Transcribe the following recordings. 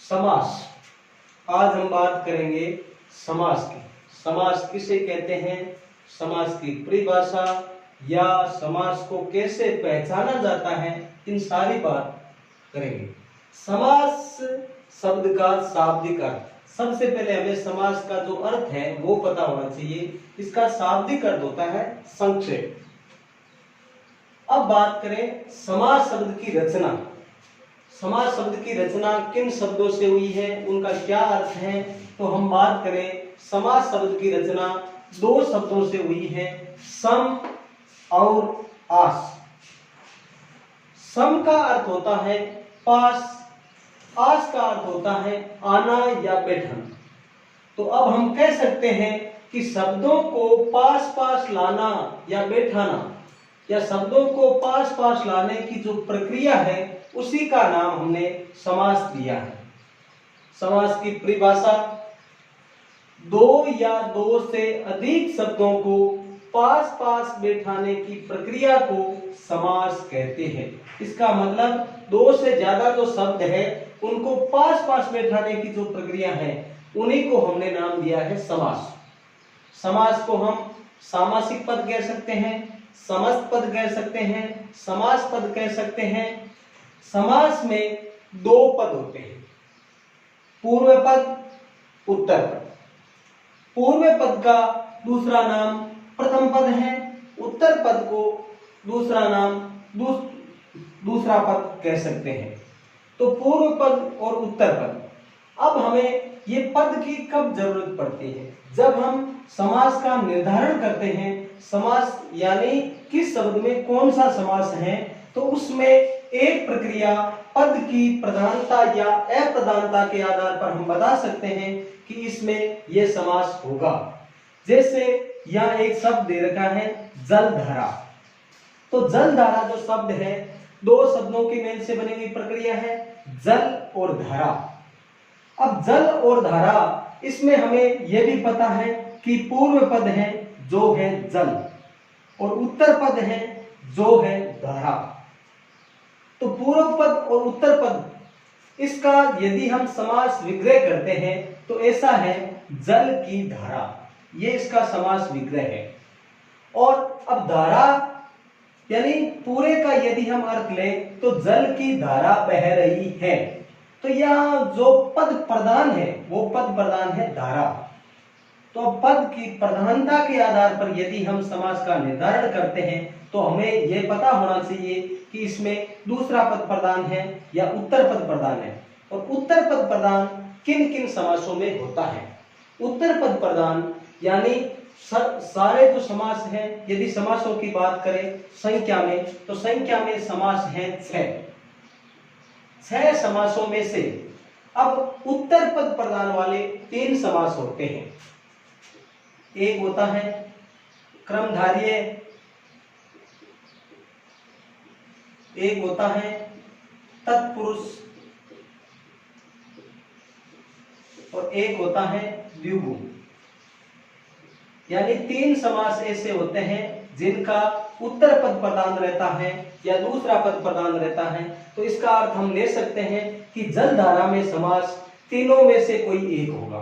समास। आज हम बात करेंगे समास की। समास किसे कहते हैं, समास की परिभाषा या समास को कैसे पहचाना जाता है, इन सारी बात करेंगे। समास शब्द का शाब्दिक अर्थ, सबसे पहले हमें समास का जो अर्थ है वो पता होना चाहिए। इसका शाब्दिक अर्थ होता है संक्षेप। अब बात करें समास शब्द की रचना। समास शब्द की रचना किन शब्दों से हुई है, उनका क्या अर्थ है, तो हम बात करें समास शब्द की रचना दो शब्दों से हुई है, सम और आस। सम का अर्थ होता है पास, आस का अर्थ होता है आना या बैठना। तो अब हम कह सकते हैं कि शब्दों को पास पास लाना या बैठाना, या शब्दों को पास पास लाने की जो प्रक्रिया है उसी का नाम हमने समास दिया है। समास की परिभाषा, दो या दो से अधिक शब्दों को पास पास बैठाने की प्रक्रिया को समास कहते हैं। इसका मतलब दो से ज्यादा जो शब्द है उनको पास पास बैठाने की जो प्रक्रिया है उन्हीं को हमने नाम दिया है समास। समास को हम सामासिक पद कह सकते हैं, समस्त पद कह सकते हैं, समास पद कह सकते हैं। समास में दो पद होते हैं, पूर्व पद, उत्तर पद। पूर्व पद का दूसरा नाम प्रथम पद है, उत्तर पद को दूसरा नाम दूसरा पद कह सकते हैं। तो पूर्व पद और उत्तर पद। अब हमें ये पद की कब जरूरत पड़ती है, जब हम समास का निर्धारण करते हैं। समास यानी किस शब्द में कौन सा समास है, तो उसमें एक प्रक्रिया पद की प्रधानता या अप्रधानता के आधार पर हम बता सकते हैं कि इसमें यह समास होगा। जैसे यहाँ एक शब्द दे रखा है जलधारा, तो जलधारा जो शब्द है दो शब्दों के मेल से बनी हुई प्रक्रिया है, जल और धारा। अब जल और धारा, इसमें हमें यह भी पता है कि पूर्व पद है जो है जल और उत्तर पद है जो है धारा। तो पूर्व पद और उत्तर पद, इसका यदि हम समास विग्रह करते हैं तो ऐसा है जल की धारा, ये इसका समास विग्रह है। और अब धारा यानी पूरे का यदि हम अर्थ लें तो जल की धारा बह रही है, तो यहां जो पद प्रधान है वो पद प्रधान है धारा। तो पद की प्रधानता के आधार पर यदि हम समास का निर्धारण करते हैं तो हमें यह पता होना चाहिए कि इसमें दूसरा पद प्रधान है या उत्तर पद प्रधान है, और उत्तर पद प्रधान किन किन समासों में होता है। उत्तर पद प्रधान यानी सारे जो समास हैं, यदि समासों की बात करें संख्या में, तो संख्या में समास हैं 6 समासों में से अब उत्तर पद प्रधान वाले 3 समास होते हैं। एक होता है क्रमधार्य, एक होता है तत्पुरुष, और एक होता है द्विगु। यानी 3 समास ऐसे होते हैं जिनका उत्तर पद प्रधान रहता है या दूसरा पद प्रधान रहता है। तो इसका अर्थ हम ले सकते हैं कि जलधारा में समास तीनों में से कोई एक होगा,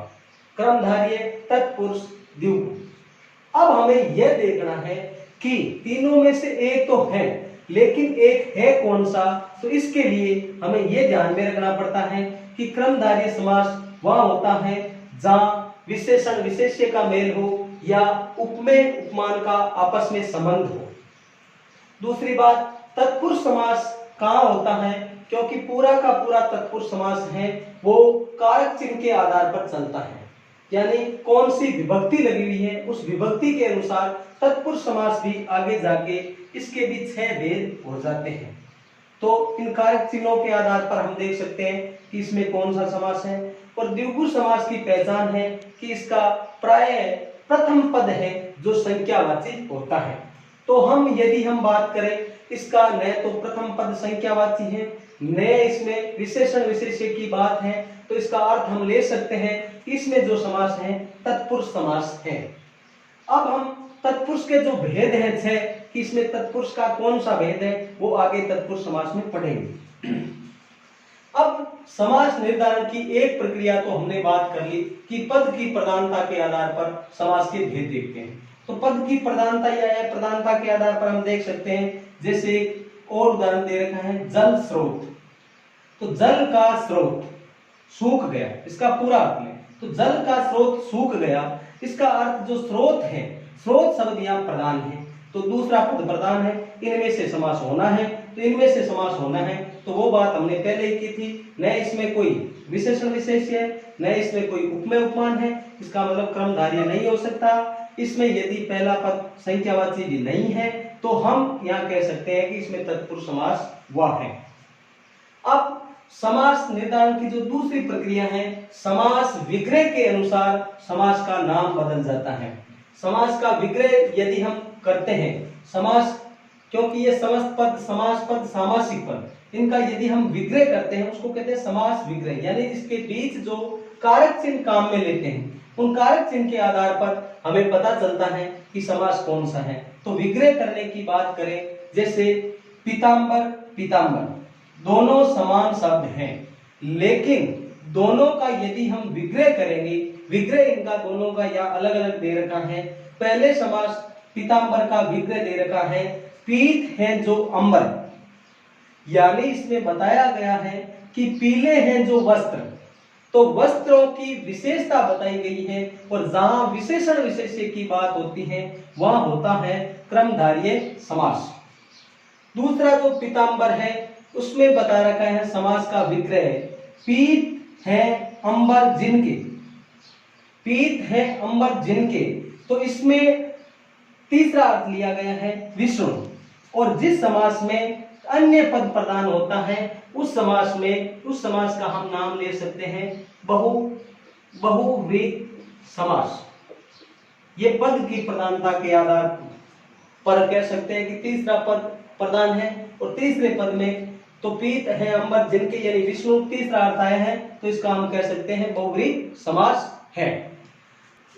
क्रमधार्य, तत्पुरुष, द्विगु। अब हमें यह देखना है कि तीनों में से एक तो है, लेकिन एक है कौन सा, तो इसके लिए हमें यह ध्यान में रखना पड़ता है कि क्रमधार्य समास वह होता है जहां विशेषण विशेष्य का मेल हो या उपमेय उपमान का आपस में संबंध हो। दूसरी बात, तत्पुरुष समास कहां होता है, क्योंकि पूरा का पूरा तत्पुरुष समास है वो कारक चिन्ह के आधार पर चलता है, यानी कौन सी विभक्ति लगी हुई है उस विभक्ति के अनुसार तत्पुरुष समास भी आगे जाके इसके भी 6 भेद हो जाते हैं। तो इन कारक चिन्हों के आधार पर हम देख सकते हैं कि इसमें कौन सा समास है। और द्विगु समास की पहचान है कि इसका प्राय प्रथम पद है जो संख्यावाची होता है। तो यदि हम बात करें इसका न तो प्रथम पद संख्यावाची है, न इसमें विशेषण विशेष्य की बात है, तो इसका अर्थ हम ले सकते हैं कि इसमें जो समास है तत्पुरुष समास है। अब हम तत्पुरुष के जो भेद हैं 6, कि इसमें तत्पुरुष का कौन सा भेद है वो आगे तत्पुरुष समास में पढ़ेंगे। अब समास निर्धारण की एक प्रक्रिया तो हमने बात कर ली कि पद की प्रधानता के आधार पर समास के भेद देखते हैं। तो पद की प्रधानता या प्रधानता के आधार पर हम देख सकते हैं, जैसे और उदाहरण दे रखा है जल स्रोत। तो जल का स्रोत सूख गया, इसका पूरा अर्थ में तो जल का स्रोत सूख गया, इसका अर्थ जो स्रोत है, स्रोत शब्द यहाँ प्रधान है, तो दूसरा पद प्रधान है, इनमें से समास होना है। तो इनमें से समास होना है तो वो बात हमने पहले ही की थी, न इसमें कोई विशेषण विशेष है, न इसमें कोई उपमेय उपमान है, इसका मतलब क्रमधार्य नहीं हो सकता। इसमें यदि पहला पद संख्यावाची भी नहीं है तो हम यहाँ कह सकते हैं कि इसमें तत्पुरुष समास हुआ है। अब समास निर्धारण की जो दूसरी प्रक्रिया है, समास विग्रह के अनुसार समास का नाम बदल जाता है। समास का विग्रह यदि हम करते हैं, समास क्योंकि ये समस्त पद, समास पद, सामासिक पद, इनका यदि हम विग्रह करते हैं उसको कहते हैं समास विग्रह, यानी इसके बीच जो कारक चिन्ह काम में लेते हैं उन कारक चिन्ह के आधार पर हमें पता चलता है कि समास कौन सा है। तो विग्रह करने की बात करें, जैसे पीतांबर, पीतांबर दोनों समान शब्द हैं, लेकिन दोनों का यदि हम विग्रह करेंगे, विग्रह इनका दोनों का या अलग अलग दे रखा है। पहले समास पीतांबर का विग्रह दे रखा है पीत है जो अंबर, यानी इसमें बताया गया है कि पीले हैं जो वस्त्र, तो वस्त्रों की विशेषता बताई गई है, और जहां विशेषण विशेष्य की बात होती है वहां होता है क्रमधार्य समास। दूसरा जो पीतांबर है उसमें बता रखा है समास का विग्रह पीत है अंबर जिनके, पीत है अंबर जिनके, तो इसमें तीसरा अर्थ लिया गया है विष्णु, और जिस समास में अन्य पद प्रधान होता है उस समास में, उस समास का हम नाम ले सकते हैं बहुव्रीहि समास। ये पद की प्रधानता के आधार पर कह सकते हैं कि तीसरा पद प्रधान है, और तीसरे पद में तो पीत है अंबर जिनके यानी विष्णु तीसरा अर्थ आया है, तो इसका हम कह सकते हैं बहुव्रीहि समास है।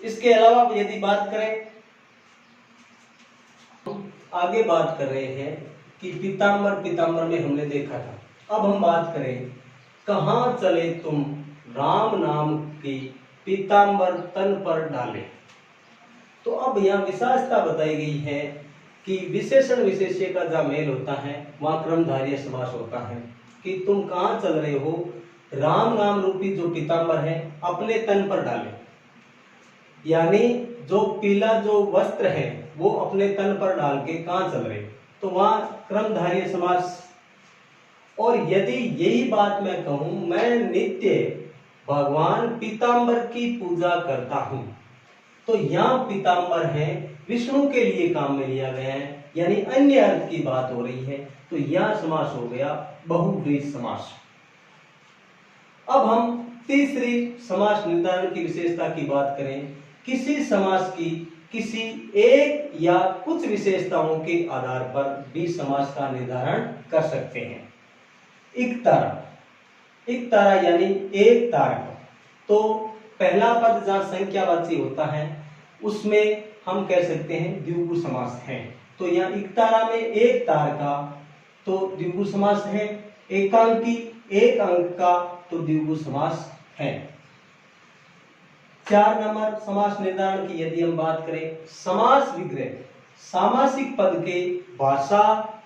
इसके अलावा यदि बात करें, आगे बात कर रहे हैं कि पीतांबर, पीतांबर में हमने देखा था। अब हम बात करें कहां चले तुम राम नाम की पीतांबर तन पर डाले। तो अब यहाँ विशेषता बताई गई है कि विशेषण विशेष्य का जहाँ मेल होता है वहां क्रमधार्य समास होता है, कि तुम कहां चल रहे हो, राम नाम रूपी जो पीतांबर है अपने तन पर डाले, यानी जो पीला जो वस्त्र है वो अपने तन पर डाल के कहां चल रहे, तो वहां क्रमधार्य समास। और यदि यही बात मैं कहूं, मैं नित्य भगवान पीतांबर की पूजा करता हूं, तो यहाँ पीतांबर है विष्णु के लिए काम में लिया गया है, यानी अन्य अर्थ की बात हो रही है, तो यह समास हो गया बहुव्रीहि समास। अब हम तीसरी समास निर्धारण की विशेषता की बात करें, किसी समास की किसी एक या कुछ विशेषताओं के आधार पर भी समास का निर्धारण कर सकते हैं। इकतारा, इकतारा यानी एक तारक, तो पहला पद जहां संख्यावाची होता है उसमें हम कह सकते हैं द्विगु समास है। तो यहाँ इकतारा में एक तारका तो द्विगु समास है, एकांकी एक अंक का तो द्विगु समास है। 4 नंबर समास निर्धारण की यदि हम बात करें, समास विग्रह सामासिक पद के भाषा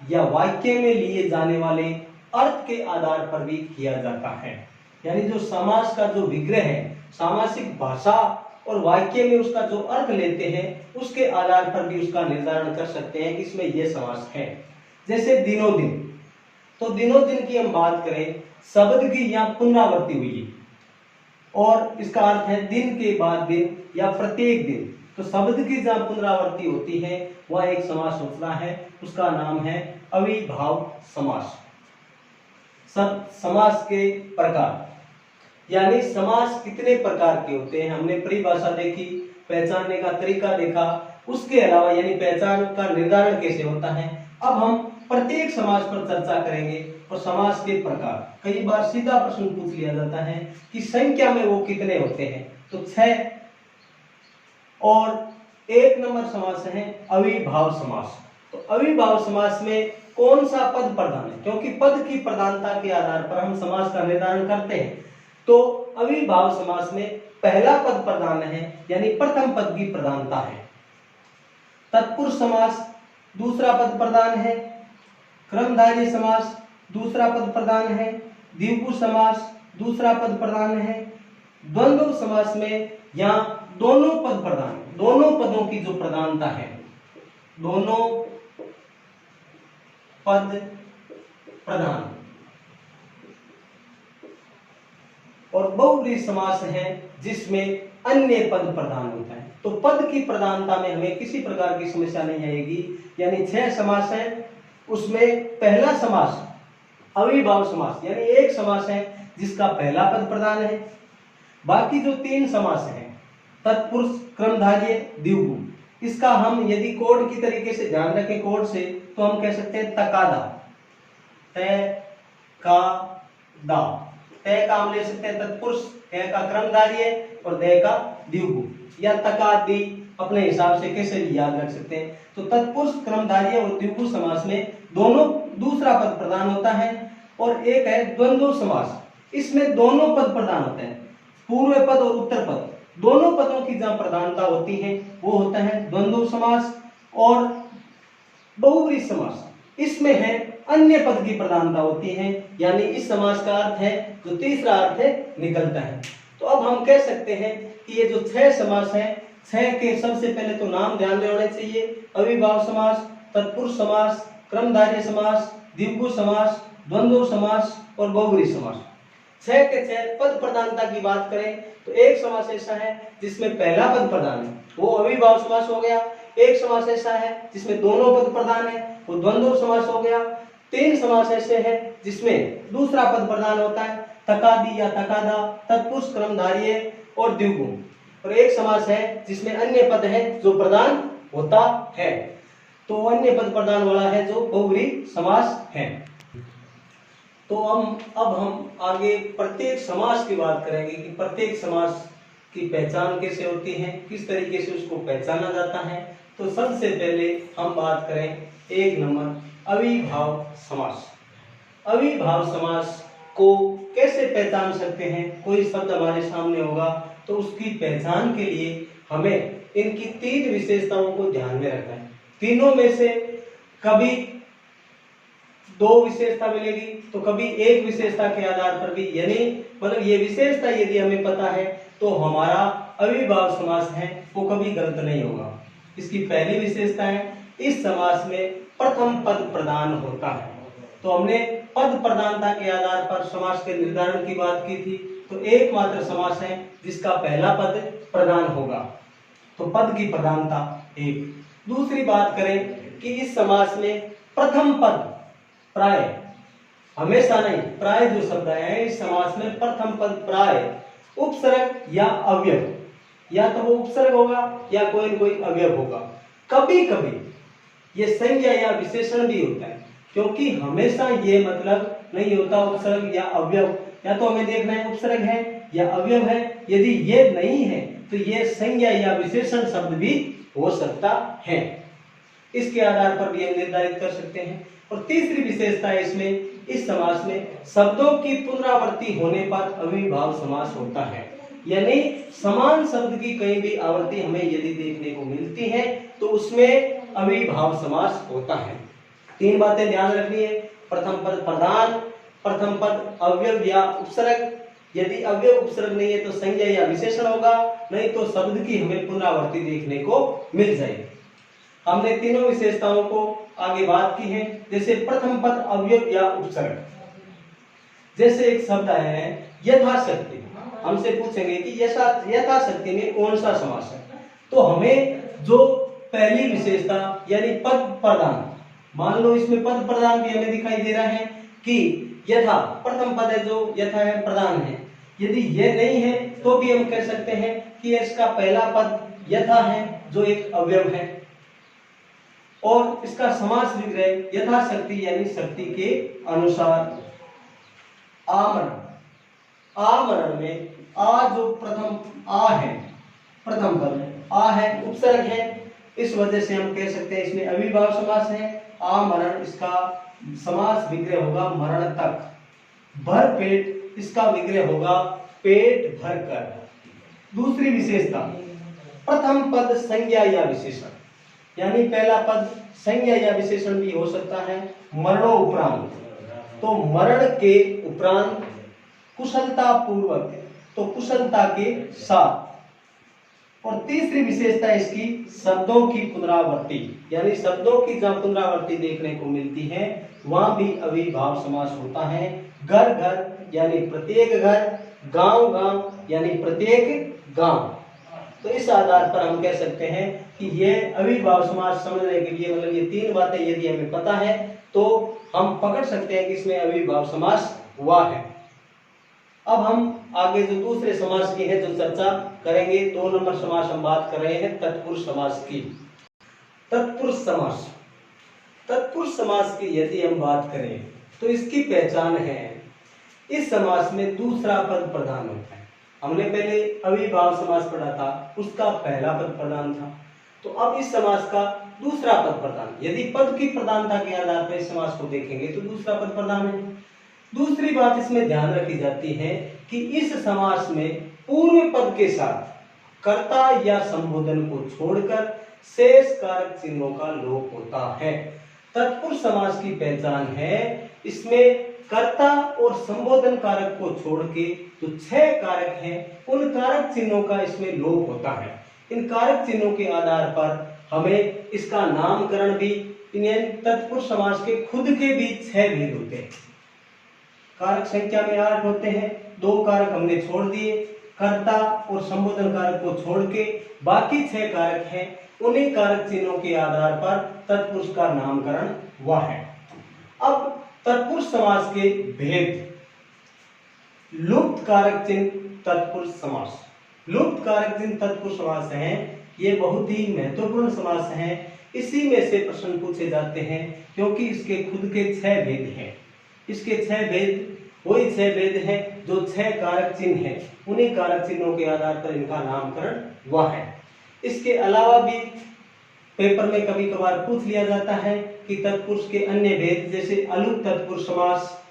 या वाक्य में लिए जाने वाले अर्थ के आधार पर भी किया जाता है। यानी जो समास का जो विग्रह है सामासिक भाषा और वाक्य में उसका जो अर्थ लेते हैं उसके आधार पर भी उसका निर्धारण कर सकते हैं कि इसमें यह समास है। जैसे दिनों दिन, तो दिनों दिन की हम बात करें, शब्द की यहाँ पुनरावृत्ति हुई है और इसका अर्थ है दिन के बाद दिन या प्रत्येक दिन, तो शब्द की जहाँ पुनरावृत्ति होती है वह एक समास होता है, उसका नाम है अविभाव समास। समास के प्रकार, यानी समास कितने प्रकार के होते हैं हमने परिभाषा देखी, पहचानने का तरीका देखा, उसके अलावा यानी पहचान का निर्धारण कैसे होता है। अब हम प्रत्येक समास पर चर्चा करेंगे और समास के प्रकार। कई बार सीधा प्रश्न पूछ लिया जाता है कि संख्या में वो कितने होते हैं, तो 6। और 1 नंबर समास है अविभाव समास। तो अविभाव समास में कौन सा पद प्रधान है, क्योंकि पद की प्रधानता के आधार पर हम समास का निर्धारण करते हैं। तो अविभाव समास में पहला पद प्रधान है, यानी प्रथम पद की प्रधानता है। तत्पुरुष समास दूसरा पद प्रधान है। क्रमधारय समास दूसरा पद प्रधान है। द्विगु समास दूसरा पद प्रधान है। द्वंद्व समास में यहाँ दोनों पद प्रधान, दोनों पदों की जो प्रधानता है, दोनों पद प्रधान। और बहुव्रीहि समास है जिसमें अन्य पद प्रधान होता है। तो पद की प्रधानता में हमें किसी प्रकार की समस्या नहीं आएगी। यानी 6 समास है, उसमें पहला समास अविभाव समास, यानी एक समास है जिसका पहला पद प्रधान है। बाकी जो 3 समास हैं, तत्पुरुष, क्रमधारय, द्विगु, इसका हम यदि कोड की तरीके से ध्यान रखें, कोड से, तो हम कह सकते हैं तकादा, तय का दा। तय का हम ले सकते हैं तत्पुरुष, तय का क्रमधारय और दय का द्विगु, या तकादी, अपने हिसाब से कैसे भी याद रख सकते हैं। तो तत्पुरुष, क्रमधारय और द्विगु समास में दोनों दूसरा पद प्रधान होता है। और एक है द्वंद्व समास, इसमें दोनों पद प्रधान होते हैं, पूर्व पद और उत्तर पद, दोनों पदों की जहां प्रधानता होती है वो होता है द्वंद्व समास। और बहुव्रीहि समास, इसमें है अन्य पद की प्रधानता होती है, यानी इस समास का अर्थ है जो तीसरा अर्थ है निकलता है। तो अब हम कह सकते हैं कि ये जो 6 समास हैं, 6 के सबसे पहले तो नाम ध्यान में होने चाहिए। अविभाव समास, तत्पुरुष समास, क्रमधारय समास, द्विगु समास, द्वंद्व समास और बहुव्रीहि समास। 6 के 6 पद प्रधानता की बात करें तो एक समास ऐसा है जिसमें पहला पद प्रधान है, वो अविभाव समास हो गया। एक समास ऐसा है जिसमें दोनों पद प्रधान है, वो द्वंद्व समास हो गया। 3 समास ऐसे हैं जिसमें दूसरा पद प्रधान होता है, तकादी या तकादा, तत्पुरुष, क्रमधारय और द्विगु। और एक समास है जिसमें अन्य पद है जो प्रधान होता है, तो अन्य पद प्रधान वाला है जो बहुव्रीहि समास है। तो अब हम आगे प्रत्येक समास की बात करेंगे कि प्रत्येक समास की पहचान कैसे होती है, किस तरीके से उसको पहचाना जाता है। तो सबसे पहले हम बात करें 1 नंबर अविभाव समास। अविभाव समास को कैसे पहचान सकते हैं? कोई शब्द हमारे सामने होगा तो उसकी पहचान के लिए हमें इनकी 3 विशेषताओं को ध्यान में रखना है। तीनों में से कभी 2 विशेषता मिलेगी तो कभी एक विशेषता के आधार पर भी, यानी मतलब ये विशेषता यदि हमें पता है तो हमारा अविभाव समास है वो कभी गलत नहीं होगा। इसकी पहली विशेषता है इस समास में प्रथम पद प्रधान होता है। तो हमने पद प्रधानता के आधार पर समास के निर्धारण की बात की थी। तो एकमात्र समास है जिसका पहला पद प्रधान होगा, तो पद की प्रधानता 1। दूसरी बात करें कि इस समास में प्रथम पद प्राय, हमेशा नहीं, प्राय जो शब्द है इस समास में प्रथम पद प्राय उपसर्ग या अवयव, या तो वो उपसर्ग होगा या कोई कोई अवयव होगा। कभी कभी ये संज्ञा या विशेषण भी होता है, क्योंकि हमेशा ये मतलब नहीं होता उपसर्ग या अवयव, या तो हमें देखना है उपसर्ग है या अवयव है। यदि ये नहीं है तो ये संज्ञा या विशेषण शब्द भी हो सकता है, इसके आधार पर भी हम निर्धारित कर सकते हैं। और तीसरी विशेषता है इसमें, इस समास में शब्दों की पुनरावृत्ति होने पर अविभाव समास होता है, यानी समान शब्द की कहीं भी आवृत्ति हमें यदि देखने को मिलती है तो उसमें अविभाव समास होता है। 3 बातें ध्यान रखनी है, प्रथम पद प्रधान, प्रथम पद अवयव या उपसर्ग, यदि अवयव उपसर्ग नहीं है तो संज्ञा या विशेषण होगा, नहीं तो शब्द की हमें पुनरावृत्ति देखने को मिल जाएगी। हमने तीनों विशेषताओं को आगे बात की है, जैसे प्रथम पद अवयव या उपसर्ग। जैसे एक शब्द है यथाशक्ति, हमसे पूछेंगे कि यथाशक्ति में कौन सा समास है, तो हमें जो पहली विशेषता यानी पद प्रधान, मान लो इसमें पद प्रधान भी हमें दिखाई दे रहा है कि यथा प्रथम पद है जो यथा है प्रधान है, यदि ये नहीं है तो भी हम कह सकते हैं कि इसका पहला पद यथा है जो एक अवयव है, और इसका समास विग्रह यथाशक्ति यानी शक्ति के अनुसार। आमरण, आमरण में आ जो प्रथम आ है, प्रथम पद आ है, उपसर्ग है, इस वजह से हम कह सकते हैं इसमें अविभाव समास है। आमरण, इसका समास विग्रह होगा मरण तक। भर पेट, इसका विग्रह होगा पेट भर कर। दूसरी विशेषता, प्रथम पद संज्ञा या विशेषण, यानी पहला पद संज्ञा या विशेषण भी हो सकता है। मरणोपरांत, तो मरण के उपरांत कुशलता पूर्वक, तो कुशलता के साथ। और तीसरी विशेषता इसकी शब्दों की पुनरावृत्ति, यानी शब्दों की जहां पुनरावृत्ति देखने को मिलती है वहां भी अविभाव समास होता है। घर घर यानी प्रत्येक घर, गांव गांव यानी प्रत्येक गांव। तो इस आधार पर हम कह सकते हैं कि ये अविभाव समास समझने के लिए, मतलब ये तीन बातें यदि हमें पता है तो हम पकड़ सकते हैं कि इसमें अविभाव समास हुआ है। अब हम आगे जो दूसरे समास की है जो चर्चा करेंगे, 2 नंबर समास हम बात कर रहे हैं तत्पुरुष समास की। तत्पुरुष समास, तत्पुरुष समास की यदि हम बात करें तो इसकी पहचान है, इस समास में दूसरा पद प्रधान होता है। हमने पहले अविभाव समास पढ़ा था, उसका पहला पद प्रधान था, तो अब इस समास का दूसरा पद प्रधान। यदि पद की प्रधानता के आधार पर इस समास को देखेंगे तो दूसरा पद प्रधान है। दूसरी बात इसमें ध्यान रखी जाती है कि इस समास में पूर्व पद के साथ कर्ता या संबोधन को छोड़कर शेष कारक चिन्हों का लोप होता है। तत्पुरुष समास की पहचान है, इसमें कर्ता और संबोधन कारक को छोड़ के जो 6 कारक हैं उन कारक चिन्हों का इसमें लोप होता है। इन कारक चिन्हों के आधार पर हमें इसका नामकरण भी, इन तत्पुरुष समास के खुद के भी 6 भेद होते हैं। कारक संख्या में 8 होते हैं, 2 कारक हमने छोड़ दिए, कर्ता और संबोधन कारक को छोड़ के बाकी 6 कारक हैं, उन्हीं कारक चिन्हों के आधार पर तत्पुरुष का नामकरण हुआ है। अब तत्पुरुष समास के भेद। लुप्त कारक चिन्ह तत्पुरुष समास, लुप्त कारक चिन्ह तत्पुरुष समास है, ये बहुत ही महत्वपूर्ण समास है। इसी में से प्रश्न पूछे जाते हैं क्योंकि इसके खुद के 6 भेद हैं। इसके 6 भेद वही 6 भेद हैं जो 6 कारक चिन्ह हैं, उन्हीं कारक चिन्हों के आधार पर इनका नामकरण हुआ है। इसके अलावा भी पेपर में कभी कभार पूछ लिया जाता है कि तत्पुरुष के अन्य भेद, जैसे अलुप्त तत्पुरुष समास,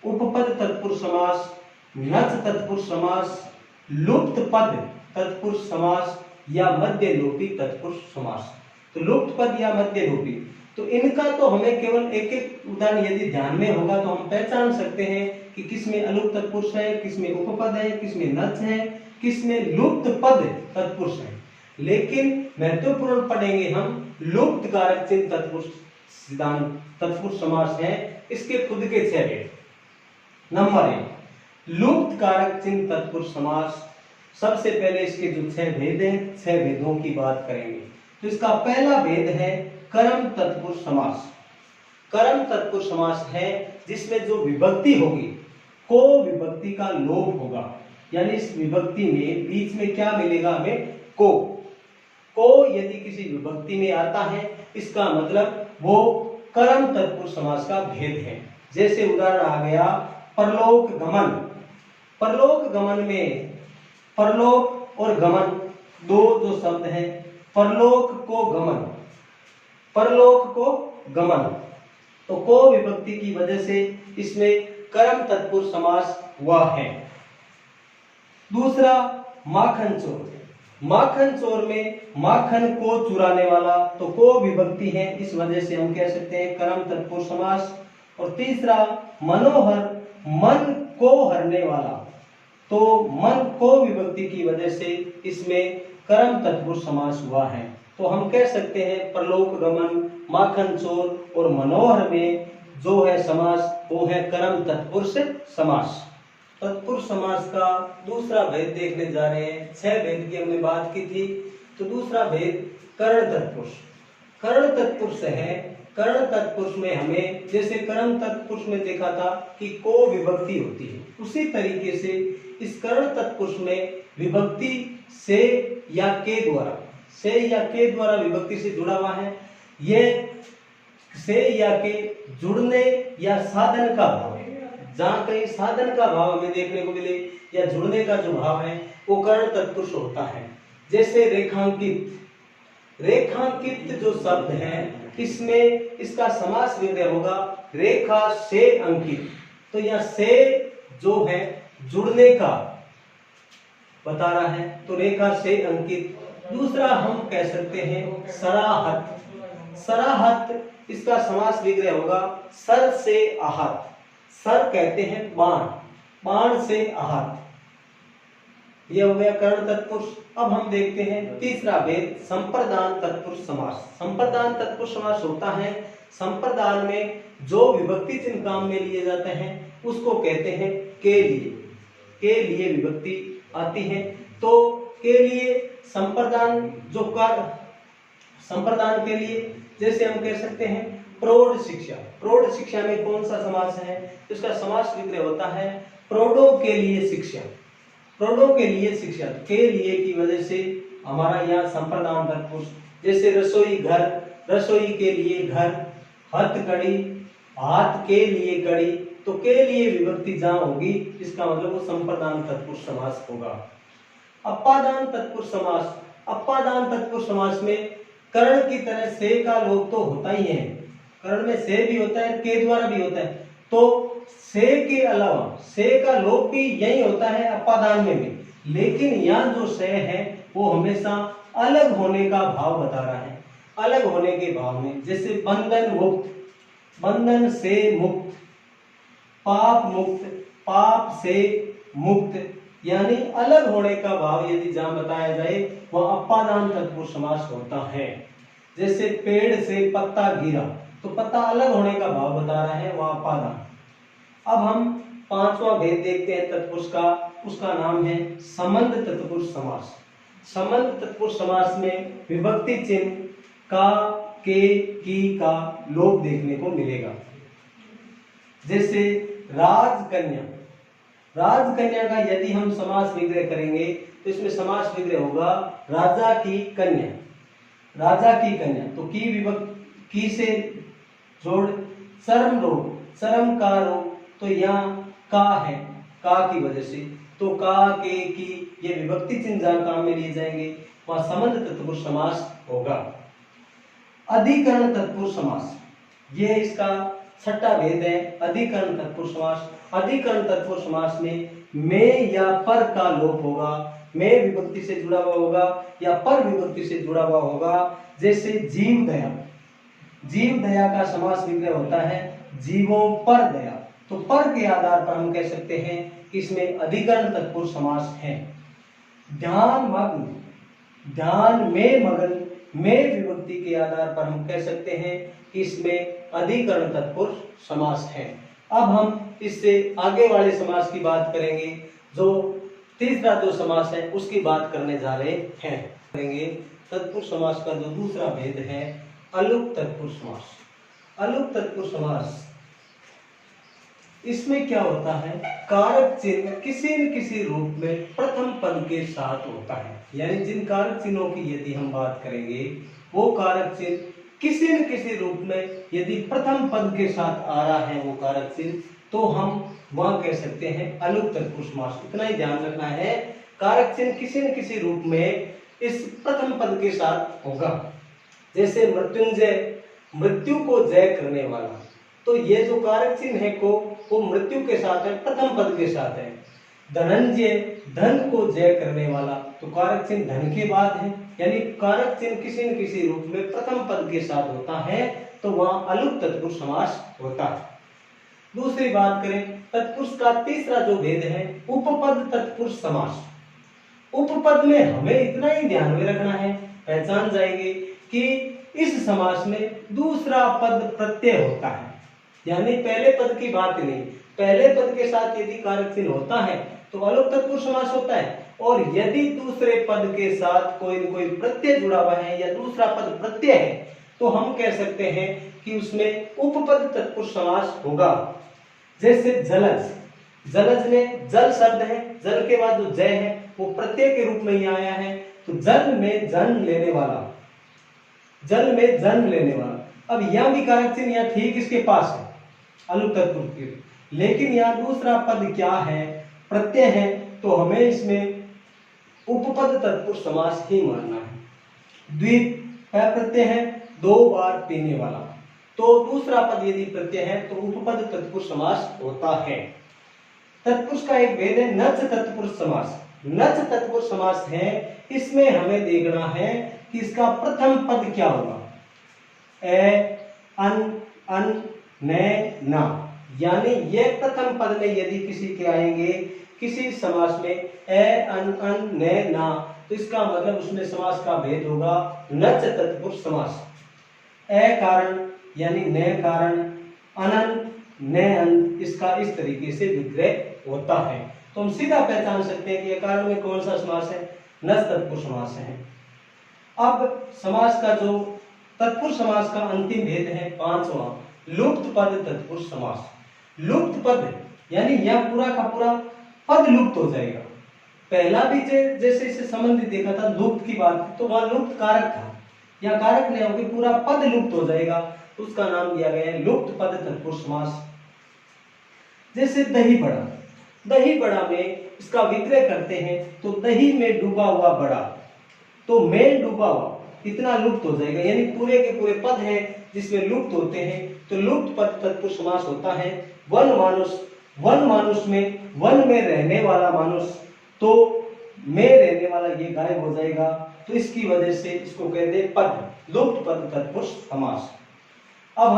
उपपद तत्पुरुष समास, नच तत्पुरुष समास, लुप्त पद तत्पुरुष समास या मध्य लोपी तत्पुरुष समास। तो लुप्त पद या मध्य लोपी, तो इनका तो हमें केवल एक एक उदाहरण यदि ध्यान में होगा तो हम पहचान सकते हैं कि किसमें अलुप्त तत्पुरुष है, किसमें उपपद है, किसमें नच है, किसमें लुप्त पद तत्पुरुष है। लेकिन महत्वपूर्ण पढ़ेंगे हम लुप्त कारक चिन्ह तत्पुरुष सिद्धांत तत्पुरुष समास है, इसके खुद के 6 भेद। नंबर 1, लुप्त कारक चिन्ह तत्पुरुष समास। सबसे पहले इसके जो 6 भेद हैं, 6 भेदों की बात करेंगे। तो इसका पहला भेद है कर्म तत्पुरुष समास। कर्म तत्पुरुष समास है जिसमें जो विभक्ति होगी, को विभक्ति का लोप होगा, यानी इस विभक्ति में बीच में क्या मिलेगा हमें, को यदि किसी विभक्ति में आता है इसका मतलब वो कर्म तत्पुरुष समास का भेद है। जैसे उदाहरण आ गया परलोक गमन। परलोक गमन में परलोक और गमन दो जो शब्द हैं, परलोक को गमन, परलोक को गमन, तो को विभक्ति की वजह से इसमें कर्म तत्पुरुष समास हुआ है। दूसरा माखन चोर। माखन चोर में माखन को चुराने वाला, तो को विभक्ति है, इस वजह से हम कह सकते हैं कर्म तत्पुरुष समास। और तीसरा मनोहर, मन को हरने वाला, तो मन को विभक्ति की वजह से इसमें कर्म तत्पुरुष समास हुआ है। तो हम कह सकते हैं परलोक गमन, माखन चोर और मनोहर में जो है समास वो है कर्म तत्पुरुष समास। तत्पुरुष समास का दूसरा भेद देखने जा रहे हैं। 6 भेद की हमने बात की थी, तो दूसरा भेद कर्ण तत्पुरुष। कर्ण तत्पुरुष है, कर्ण तत्पुरुष में हमें जैसे कर्म तत्पुरुष में देखा था कि को विभक्ति होती है, उसी तरीके से इस कर्ण तत्पुरुष में विभक्ति से या के द्वारा, से या के द्वारा विभक्ति से जुड़ा हुआ है। ये से या के जुड़ने या साधन का भाव है, जहां कहीं साधन का भाव हमें देखने को मिले या जुड़ने का जो भाव है वो कर्ण तत्पुरुष होता है। जैसे रेखांकित, रेखांकित जो शब्द है इसमें इसका समास विग्रह होगा रेखा से अंकित। तो यह से जो है जुड़ने का बता रहा है, तो रेखा से अंकित। दूसरा हम कह सकते हैं सराहत। सराहत इसका समास विग्रह होगा सर से आहत। सर कहते हैं बाण, बाण से आहत। यह हो गया कर्ण तत्पुरुष। अब हम देखते हैं तीसरा भेद संप्रदान तत्पुरुष समास। संप्रदान तत्पुरुष समास होता है संप्रदान में जो विभक्ति चिन्ह काम में लिए जाते हैं उसको कहते हैं के लिए। के लिए विभक्ति आती है, तो के लिए संप्रदान जो कर संप्रदान के लिए जैसे हम कह सकते हैं प्रौढ़ शिक्षा। प्रौढ़ शिक्षा में कौन सा समास है? इसका समास विग्रह होता है प्रौढ़ों के लिए शिक्षा। प्रौढ़ों के लिए शिक्षा, के लिए की वजह से हमारा यहाँ संप्रदान तत्पुरुष। जैसे रसोई घर, रसोई के लिए घर, हथकड़ी, हाथ के लिए कड़ी, तो के लिए विभक्ति जहां होगी इसका मतलब वो संप्रदान तत्पुरुष समास होगा। अपादान तत्पुरुष समास। अपादान तत्पुरुष समास में कर्ण की तरह से का लोप तो होता ही है, कर्ण में से भी होता है, के द्वारा भी होता है, तो से के अलावा से का लोप भी यही होता है अपादान में भी, लेकिन यहाँ जो से है वो हमेशा अलग होने का भाव बता रहा है, अलग होने के भाव में। जैसे बंधन मुक्त, बंधन से मुक्त, पाप मुक्त, पाप से मुक्त, यानी अलग होने का भाव यदि जहां बताया जाए वह अपादान तत्पुरुष समास होता है। जैसे पेड़ से पत्ता गिरा, तो पत्ता अलग होने का भाव बता रहा है, वह अपादान। अब हम पांचवा भेद देखते हैं तत्पुरुष का, उसका नाम है संबंध तत्पुरुष समास। संबंध तत्पुरुष समास में विभक्ति चिन्ह का, के, की का लोप देखने को मिलेगा। जैसे राजकन्या, राजकन्या का यदि हम समास विग्रह करेंगे तो इसमें समास विग्रह होगा राजा की कन्या। राजा की कन्या, तो की विभक्ति की से जोड़ शर्म रोग, शर्म का रोग, तो यहाँ का है, का की वजह से, तो का, के, की ये विभक्ति चिन्ह जहां काम में लिए जाएंगे वहां संबंध तत्पुरुष समास होगा। अधिकरण तत्पुरुष समास, ये इसका छठा भेद है अधिकरण तत्पुरुष समास। अधिकरण तत्पुरुष समास में या पर का लोप होगा, में विभक्ति से जुड़ा हुआ होगा या पर विभक्ति से जुड़ा हुआ होगा। जैसे जीव दया, जीव दया का समास विग्रह होता है जीवों पर दया, तो पर के आधार पर हम कह सकते हैं कि इसमें अधिकरण तत्पुरुष समास है। ध्यान मग्न, ध्यान में मगन, में विभक्ति के आधार पर हम कह सकते हैं कि इसमें अधिकरण तत्पुरुष समास है। अब हम इससे आगे वाले समास की बात करेंगे, जो तीसरा जो समास है उसकी बात करने जा रहे हैं। करेंगे तत्पुरुष समास का जो दूसरा भेद है अलुक तत्पुरुष समास। अलुक तत्पुरुष समास, इसमें क्या होता है, कारक चिन्ह किसी न किसी रूप में प्रथम पद के साथ होता है। यानी जिन कारक चिन्हों की यदि हम बात करेंगे वो कारक चिन्ह किसी न किसी रूप में यदि प्रथम पद के साथ आ रहा है वो कारक चिन्ह, तो हम वहां कह सकते हैं अलुक तत्पुरुष समास। इतना ही ध्यान रखना है, कारक चिन्ह किसी न किसी रूप में इस प्रथम पद के साथ होगा। जैसे मृत्युंजय, मृत्यु को जय करने वाला, तो ये जो कारक चिन्ह है को वो मृत्यु के साथ है, प्रथम पद के साथ है। धनंजय, धन को जय करने वाला, तो कारक चिन्ह धन के बाद है, यानी कारक चिन्ह किसी न किसी रूप में प्रथम पद के साथ होता है, तो वहां अलुक तत्पुरुष समास होता है। दूसरी बात करें तत्पुरुष का तीसरा जो भेद है उपपद तत्पुरुष समास। उपपद में हमें इतना ही ध्यान में रखना है, पहचान जाएंगे कि इस समास में दूसरा पद प्रत्यय होता है, यानी पहले पद की बात नहीं। पहले पद के साथ यदि कारक चिन्ह होता है तो अलुक तत्पुरुष समास होता है, और यदि दूसरे पद के साथ कोई न कोई प्रत्यय जुड़ा हुआ है या दूसरा पद प्रत्यय है तो हम कह सकते हैं कि उसमें उपपद तत्पुरुष समास होगा। जैसे जलज, जलज में जल शब्द है, जल के बाद जो जय है वो प्रत्यय के रूप में ही आया है, तो जल में जन्म लेने वाला, जल में जन्म लेने वाला। अब यह भी कारक चिन्ह यहाँ ठीक इसके पास है अलुक तत्पुरुष के, लेकिन यहाँ दूसरा पद क्या है, प्रत्यय है, तो हमें इसमें उपपद तत्पुरुष समास ही मानना है। द्विप प्रत्यय है, दो बार पीने वाला। तो दूसरा पद यदि प्रत्यय है तो उपपद तत्पुरुष समास होता है। तत्पुरुष का एक भेद है नच तत्पुरुष समास। नच तत्पुरुष समास है, इसमें हमें देखना है कि इसका प्रथम पद क्या होगा। ए, अन, ने, ना, यानी ये प्रथम पद में यदि किसी के आएंगे किसी समास में ए, अन, ने, ना, तो इसका मतलब उसमें समास का भेद होगा नच तत्पुरुष समास। ए कारण यानी ने कारण, अनन, ने अन, इसका इस तरीके से विग्रह होता है। तो हम सीधा पहचान सकते हैं कि ये कारण में कौन सा समास है, नच तत्पुरुष समास है। अब समास का जो तत्पुरुष समास का अंतिम भेद है पांचवा, लुप्त पद तत्पुरुष समास। लुप्त पद यानी यह पूरा का पूरा पद लुप्त हो जाएगा। पहला भी जैसे इसे संबंधित देखा था लुप्त की बात, तो वह लुप्त कारक था, या कारक नहीं होगी, पूरा पद लुप्त हो जाएगा, तो उसका नाम दिया गया है लुप्त पद तत्पुरुष समास। जैसे दही बड़ा, दही बड़ा में इसका विग्रह करते हैं तो दही में डूबा हुआ बड़ा, तो में डूबा हुआ इतना लुप्त हो जाएगा, यानी पूरे के पूरे पद हैं जिसमें लुप्त होते हैं, तो लुप्त पद तत्पुरुष समास होता है। वन मानुष, वन मानुष में वन में रहने वाला मानुष, तो में रहने वाला ये गायब हो जाएगा, तो इसकी वजह से इसको कहते हैं पद, लुप्त पद तत्पुरुष समास। अब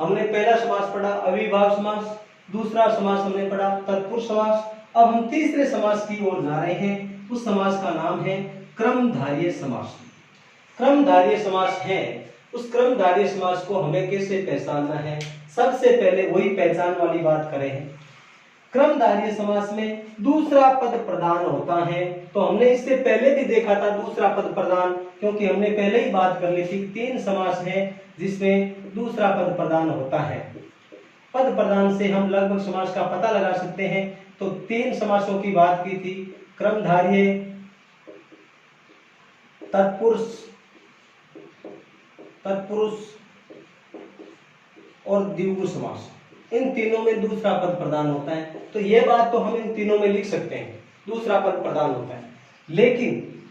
हमने पहला समास पढ़ा अविभाव समास, दूसरा समास हमने पढ़ा तत्पुरुष समास। अब हम तीसरे समास की ओर जा रहे हैं, उस समास का नाम है क्रमधारय समास। क्रमधारय समास है, उस क्रमधारय समास को हमें कैसे पहचानना है, सबसे पहले वही पहचान वाली बात करें। क्रमधारय समास में दूसरा पद प्रधान होता है, तो हमने इससे पहले भी देखा था दूसरा पद प्रधान, क्योंकि हमने पहले ही बात कर ली थी तीन समास है जिसमें दूसरा पद प्रधान होता है। पद प्रधान से हम लगभग समास का पता लगा सकते हैं, तो तीन समासों की बात की थी, क्रमधारय, तत्पुरुष और द्विगु समास। इन तीनों में दूसरा पद प्रधान होता है, तो यह बात तो हम इन तीनों में लिख सकते हैं, दूसरा पद प्रधान होता है। लेकिन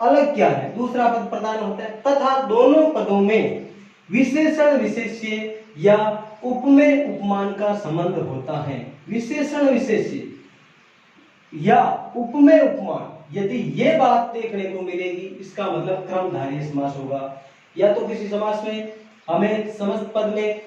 अलग क्या है, दूसरा पद प्रधान होता है तथा दोनों पदों में विशेषण विशेष्य या उपमेय उपमान का संबंध होता है। विशेषण विशेष्य या उपमेय उपमान यदि ये बात देखने को मिलेगी, इसका मतलब क्रमधारय समास होगा। या तो किसी समास में हमें समस्त पद में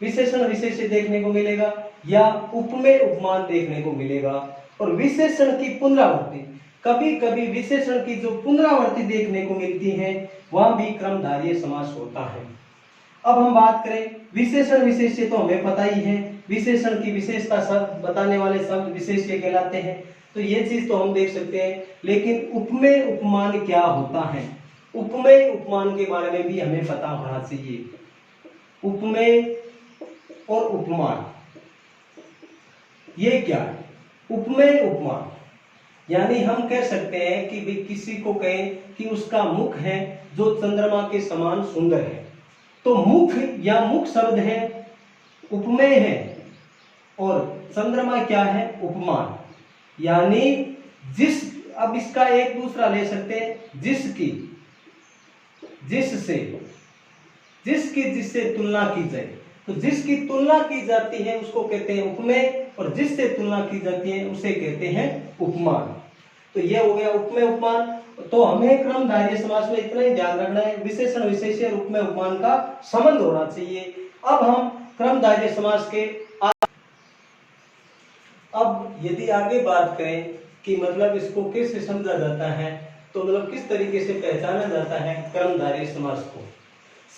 विशेषण विशेष्य देखने को मिलेगा या उपमेय उपमान देखने को मिलेगा। और विशेषण की पुनरावृत्ति, कभी कभी विशेषण की जो पुनरावृत्ति देखने को मिलती है वह भी क्रमधारय समास होता है। अब हम बात करें विशेषण विशेष्य, तो हमें पता ही है विशेषण की विशेषता शब्द बताने वाले शब्द विशेष्य कहलाते हैं, तो ये चीज तो हम देख सकते हैं। लेकिन उपमेय उपमान क्या होता है, उपमेय उपमान के बारे में भी हमें पता होना चाहिए। उपमेय और उपमान ये क्या है, उपमेय उपमान यानी हम कह सकते हैं कि भी किसी को कहें कि उसका मुख है जो चंद्रमा के समान सुंदर है, तो मुख या मुख शब्द है उपमेय है और चंद्रमा क्या है उपमान, यानी जिस, अब इसका एक दूसरा ले सकते हैं, जिसकी, जिससे, जिससे तुलना की जाए, तो जिसकी तुलना की जाती है उसको कहते हैं उपमेय, और जिससे तुलना की जाती है उसे कहते हैं उपमान। तो ये हो गया उपमेय उपमान। तो हमें क्रमधारय समास में इतना ही ध्यान रखना है, विशेषण विशेष्य और उपमेय उपमान का संबंध होना चाहिए। अब हम क्रमधारय समास के अब यदि आगे बात करें कि मतलब इसको कैसे समझा जाता है, तो मतलब किस तरीके से पहचाना जाता है क्रमधारय समास को।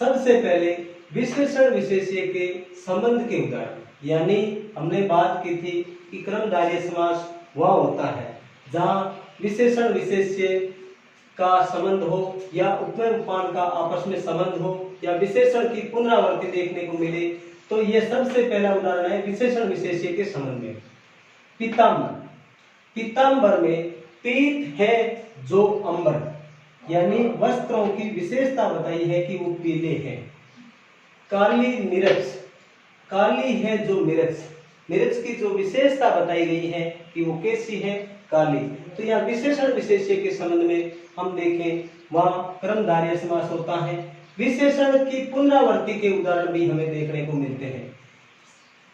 सबसे पहले विशेषण विशेष्य के संबंध के उदाहरण, यानी हमने बात की थी कि क्रमधारय समास वह होता है जहां विशेषण विशेष्य का संबंध हो या उपमेय उपमान का आपस में संबंध हो या विशेषण की पुनरावृत्ति देखने को मिले। तो यह सबसे पहला उदाहरण है विशेषण विशेष्य के संबंध में। पीतांबर, पीतांबर में पीत है जो अंबर, यानी वस्त्रों की विशेषता बताई है कि वो पीले हैं। काली मिर्च, काली है जो मिर्च, मिर्च की जो विशेषता बताई गई है कि वो कैसी है, काली। तो यहाँ विशेषण विशेष्य के संबंध में हम देखें वहां क्रमधारय समास होता है। विशेषण की पुनरावृत्ति के उदाहरण भी हमें देखने को मिलते हैं,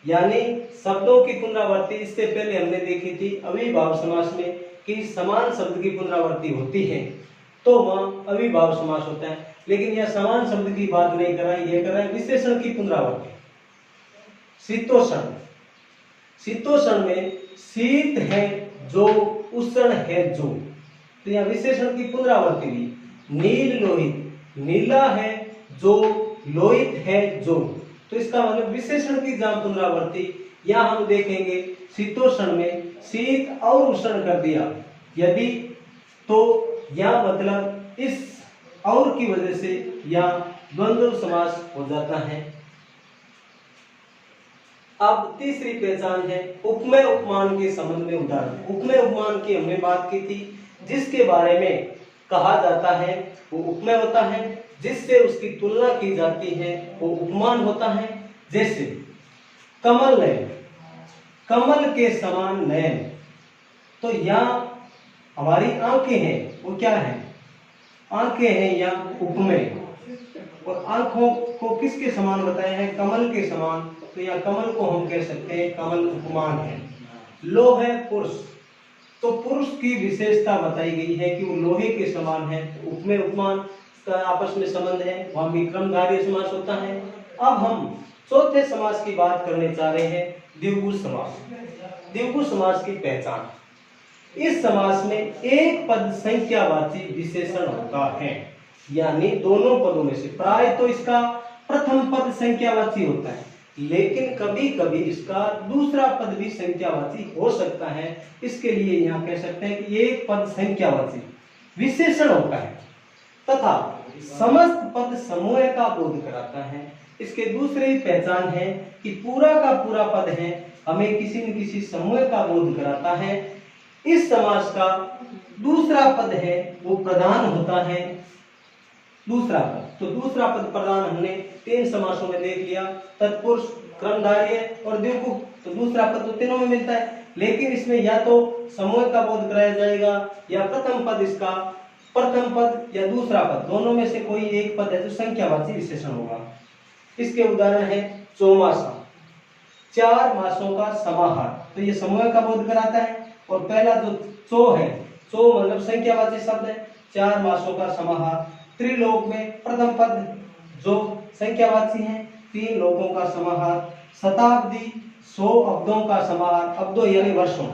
यानी शब्दों की पुनरावृत्ति। इससे पहले हमने देखी थी अविभाव समास में कि समान शब्द की पुनरावृत्ति होती है तो वह अविभाव समास होता है, लेकिन यह समान शब्द की बात नहीं कर रहा है, यह कर रहा है विशेषण की पुनरावृत्ति। शीतोष्ण, शीतोष्ण में शीत है जो, उष्ण है जो, तो यह विशेषण की पुनरावृत्ति हुई। नील लोहित, नीला है जो, लोहित है जो, तो इसका मतलब विशेषण की जहां पुनरावृत्ति, यहां हम देखेंगे शीतोष्ण में शीत और उष्ण कर दिया यदि, तो यह मतलब इस और की वजह से यह द्वंद्व समास हो जाता है। अब तीसरी पहचान है उपमेय उपमान के संबंध में उदाहरण। उपमेय उपमान की हमने बात की थी, जिसके बारे में कहा जाता है वो उपमेय होता है, जिससे उसकी तुलना की जाती है वो उपमान होता है। जैसे कमल नयन, कमल के समान नयन, तो यहाँ हमारी आंखें हैं, वो क्या है, आंखें हैं या उपमेय, और आंखों को किसके समान बताया है, कमल के समान, तो या कमल को हम कह सकते हैं कमल उपमान है। लोह है पुरुष, तो पुरुष की विशेषता बताई गई है कि वो लोहे के समान है, तो उपमेय उपमान का आपस में संबंध है, वहां भी क्रमधारय समास होता है। अब हम चौथे समास की बात करने जा रहे हैं, द्विगु समास। द्विगु समास की पहचान, इस समास में एक पद संख्यावाची विशेषण होता है, यानी दोनों पदों में से प्राय तो इसका प्रथम पद संख्यावाची होता है, लेकिन कभी कभी इसका दूसरा पद भी संख्यावाची हो सकता है। इसके लिए यहाँ कह सकते हैं कि एक पद संख्यावाची विशेषण होता है तथा समस्त पद समूह का बोध कराता है। इसके दूसरी पहचान है कि पूरा का पूरा पद है हमें किसी न किसी समूह का बोध कराता है। इस समास का दूसरा पद है वो प्रधान होता है, दूसरा पद, तो दूसरा पद प्रधान हमने तीन समासों में देख लिया, तत्पुरुष, क्रमधारय और द्विगु, तो दूसरा पद तो तीनों में मिलता है, लेकिन इसमें या तो समूह का बोध कराया जाएगा या प्रथम पद इसका, प्रथम पद या दूसरा पद, दोनों में से कोई एक पद है जो संख्यावाची विशेषण होगा। इसके उदाहरण है चौमासा, चार मासों का समाहार, तो ये समूह का बोध कराता है। और पहला जो चौ है, चौ मतलब संख्यावाची शब्द है, चार मासों का समाहार। त्रिलोक में प्रथम पद जो संख्यावाची है, तीन लोकों का समाहार। शताब्दी 100 अब्दों का समाहार, अब्दों यानी वर्षों।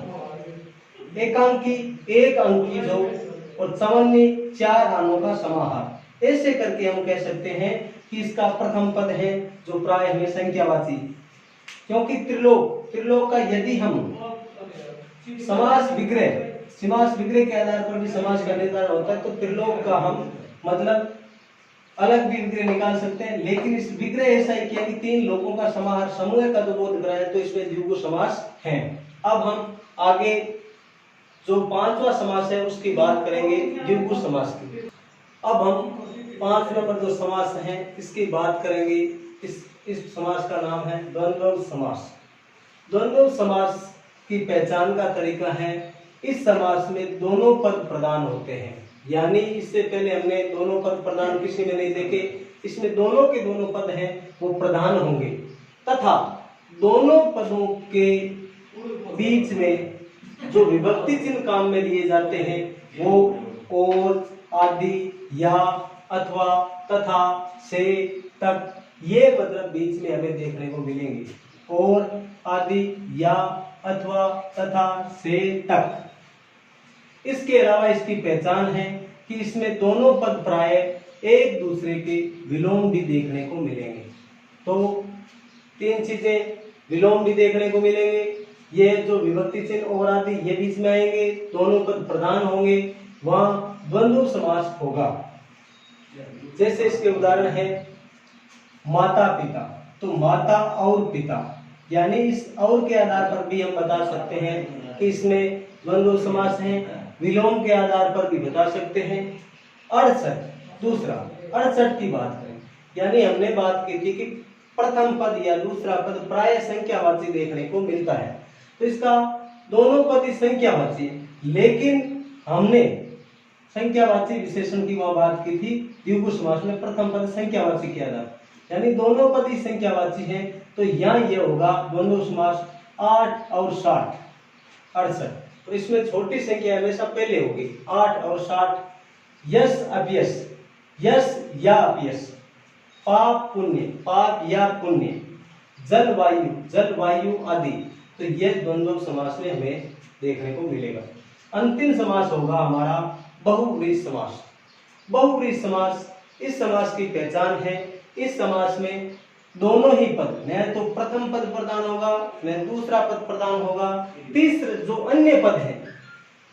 एकांकी एक अंकी जो, और चवन्नी 4 आनों का समाहार। ऐसे करके हम कह सकते हैं कि इसका प्रथम पद है जो प्राय हमें संख्यावाची, क्योंकि त्रिलोक का यदि हम समास विग्रह के आधार पर भी समास का निर्धारण होता है, तो त्रिलोक का हम मतलब अलग भी विग्रह निकाल सकते हैं, लेकिन इस विग्रह ऐसा ही किया कि तीन लोगों का समाहार समूह का जो बोध कराया, तो इसमें द्विगु समास है। अब हम आगे जो पांचवा समास है उसकी बात करेंगे, द्विगु समास की। अब हम 5 नंबर जो समास है इसकी बात करेंगे। इस समास का नाम है द्वंद्व समास। द्वंद्व समास की पहचान का तरीका है, इस समास में दोनों पद प्रधान होते हैं, यानी इससे पहले हमने दोनों पद प्रधान किसी में नहीं देखे, इसमें दोनों के दोनों पद हैं वो प्रधान होंगे, तथा दोनों पदों के बीच में जो विभक्ति चिन्ह काम में लिए जाते हैं वो और, आदि, या, अथवा, तथा, से, तक, ये मतलब बीच में हमें देखने को मिलेंगे। और, आदि, या, अथवा, तथा, से, तक। इसके अलावा इसकी पहचान है कि इसमें दोनों पद प्राय एक दूसरे के विलोम भी देखने को मिलेंगे। तो तीन चीजें विलोम भी देखने को मिलेंगे, ये जो विभक्ति चिन्ह और आदि ये बीच में आएंगे, दोनों पद प्रधान होंगे, वहां द्वंद्व समास होगा। जैसे इसके उदाहरण है माता पिता, तो माता और पिता, यानी इस और के आधार पर भी हम बता सकते हैं कि इसमें द्वंद्व समास है। विलोम के आधार पर भी बता सकते हैं। 68 दूसरा 68 की बात करें, यानी हमने बात की थी कि प्रथम पद या दूसरा पद प्राय संख्यावाची देखने को मिलता है, तो इसका दोनों पद ही संख्यावाची है, लेकिन हमने संख्यावाची विशेषण की वहां बात की थी। द्विगु समास में प्रथम पद संख्यावाची किया जाता, यानी दोनों पद ही संख्यावाची हैं। तो यहाँ ये होगा द्वंद्व समास 8 और 60 68। तो इसमें छोटी संख्या हमेशा पहले होगी 8 और 60। यश अपयश, यश या अपयश, पाप पुण्य, पाप या पुण्य, जलवायु, जलवायु आदि। तो ये द्वंद्व समास में हमें देखने को मिलेगा। अंतिम समास होगा हमारा बहुव्रीहि समास। बहुव्रीहि समास, इस समास की पहचान है, इस समास में दोनों ही पद, न तो प्रथम पद प्रदान होगा न दूसरा पद प्रदान होगा, तीसरे जो अन्य पद है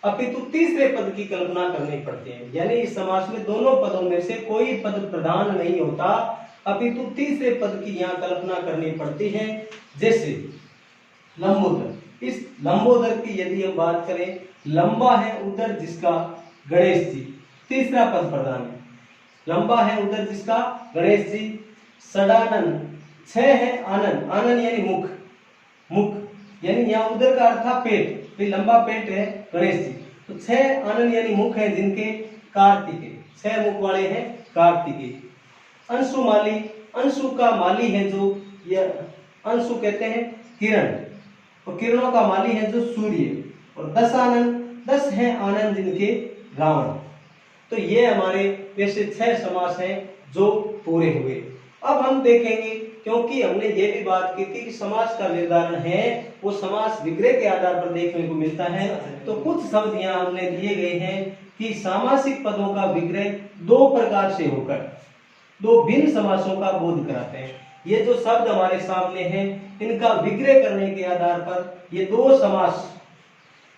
अपितु तीसरे पद की कल्पना करनी पड़ती है। यानी इस समास में दोनों पदों में से कोई पद प्रधान नहीं होता, अपितु तीसरे पद की यहाँ कल्पना करनी पड़ती है। जैसे लंबोदर, इस लंबोदर की यदि हम बात करें, लंबा है उदर जिसका गणेश जी, तीसरा पद प्रधान है। लंबा है उदर जिसका गणेश जी। सडानन, छह है आनन, आनन यानी मुख, मुख यानी यहाँ उदर का अर्थ था पेट, फिर लंबा पेट है गणेश जी। तो छह आनन यानी मुख है जिनके, कार्तिकेय, छह मुख वाले हैं कार्तिकेय। अंशु माली, अंशु का माली है जो, यह अंशु कहते हैं किरण, और किरणों का माली है जो सूर्य। और 10 आनंद, 10 है आनंद जिनके रावण। तो ये हमारे वैसे 6 समास हैं जो पूरे हुए। अब हम देखेंगे, क्योंकि हमने ये भी बात की थी कि समास का निर्धारण है वो समास विग्रह के आधार पर देखने को मिलता है। तो कुछ शब्द यहाँ हमने दिए गए हैं कि सामासिक पदों का विग्रह 2 प्रकार से होकर 2 भिन्न समासों का बोध कराते हैं। ये जो शब्द हमारे सामने हैं इनका विग्रह करने के आधार पर ये 2 समास,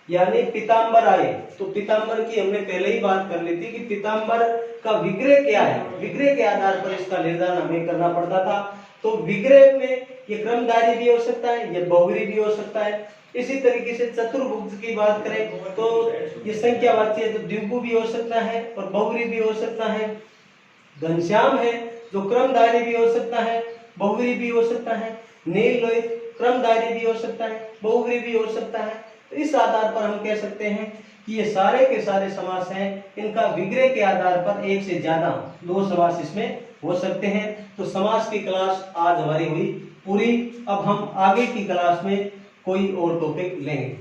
यानी पीताम्बर आए, तो पीताम्बर की हमने पहले ही बात कर ली थी कि पीताम्बर का विग्रह क्या है, विग्रह के आधार पर इसका निर्धारण हमें करना पड़ता था। तो विग्रह में ये क्रमधारी भी हो सकता है, ये बहुव्रीहि भी हो सकता है। इसी तरीके से चतुर्भुज की बात करें तो ये संख्यावाची है तो द्विगु भी हो सकता है और बहुव्रीहि भी हो सकता है। घनश्याम है जो क्रमधारी भी हो सकता है, बहुव्रीहि भी हो सकता है। नील लोहित क्रमधारी भी हो सकता है, बहुव्रीहि भी हो सकता है। तो इस आधार पर हम कह सकते हैं कि ये सारे के सारे समास हैं, इनका विग्रह के आधार पर एक से ज्यादा 2 समास इसमें हो सकते हैं। तो समास की क्लास आज हमारी हुई पूरी। अब हम आगे की क्लास में कोई और टॉपिक लेंगे।